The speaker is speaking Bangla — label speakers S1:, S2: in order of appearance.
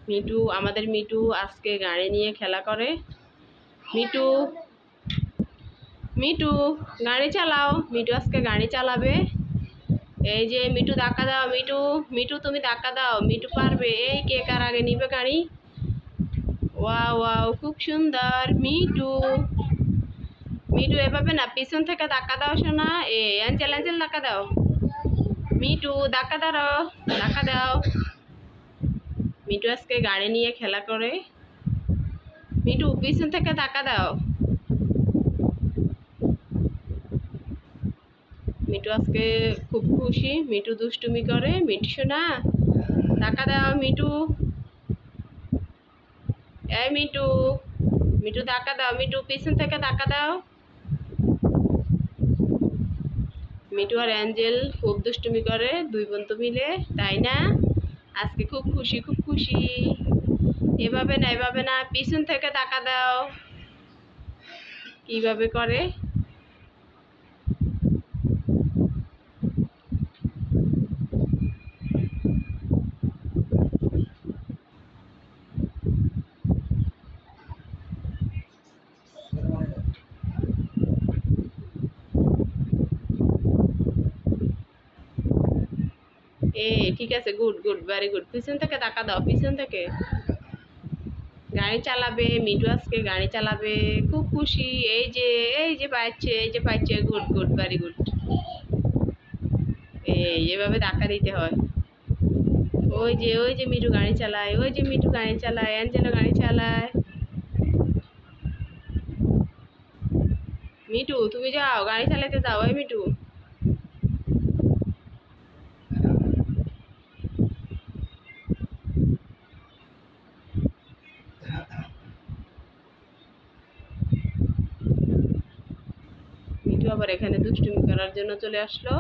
S1: মিটু, আমাদের মিটু আজকে গাড়ি নিয়ে খেলা করে। মিটু, মিটু গাড়ি চালাও। মিটু আজকে গাড়ি চালাবে। এই যে মিটু ধাক্কা দাও। মিটু, মিটু তুমি ধাক্কা দাও। মিটু পারবে। এই কে কার আগে নিবে গাড়ি? ওয়াও ওয়াও, খুব সুন্দর। মিটু, মিটু এভাবে না, পিছন থেকে ধাক্কা দাও শোনা। অ্যাঞ্জেল, অ্যাঞ্জেল ধাক্কা দাও। মিটু ধাক্কা দাও, ধাক্কা দাও। মিটু আজকে গাড়ি নিয়ে খেলা করে। মিটু পিছন থেকে ধাক্কা দাও। মিটু আজকে খুব খুশি। মিটু দুষ্টুমি করে। মিটু শোনা ধাক্কা দাও। মিটু, এই মিটু, মিটু ধাক্কা দাও। মিটু পিছন থেকে ধাক্কা দাও। মিটু আর অ্যাঞ্জেল খুব দুষ্টুমি করে, দুই বন্ধু মিলে, তাই না? আজকে খুব খুশি, খুব খুশি। এভাবে না, এভাবে না, পিছন থেকে ধাক্কা দাও। কিভাবে করে? ঠিক আছে, গুড গুড, ভেরি গুড। পিছন থেকে ধাক্কা দাও, পিছন থেকে। গাড়ি চালাবে মিটু, আজকে গাড়ি চালাবে। খুব খুশি। এই যে, এই যে পাচ্ছে, এই যে পাচ্ছে। Good good, very good. এভাবে ধাক্কা দিতে হয়। ওই যে, ওই যে মিটু গাড়ি চালায়। ওই যে মিটু গাড়ি চালায়। অ্যাঞ্জেলো গাড়ি চালায়। মিটু তুমি যাও, গাড়ি চালাতে যাও। ওই মিটু, মিটু আবার এখানে দুষ্টুমি করার জন্য চলে আসলো।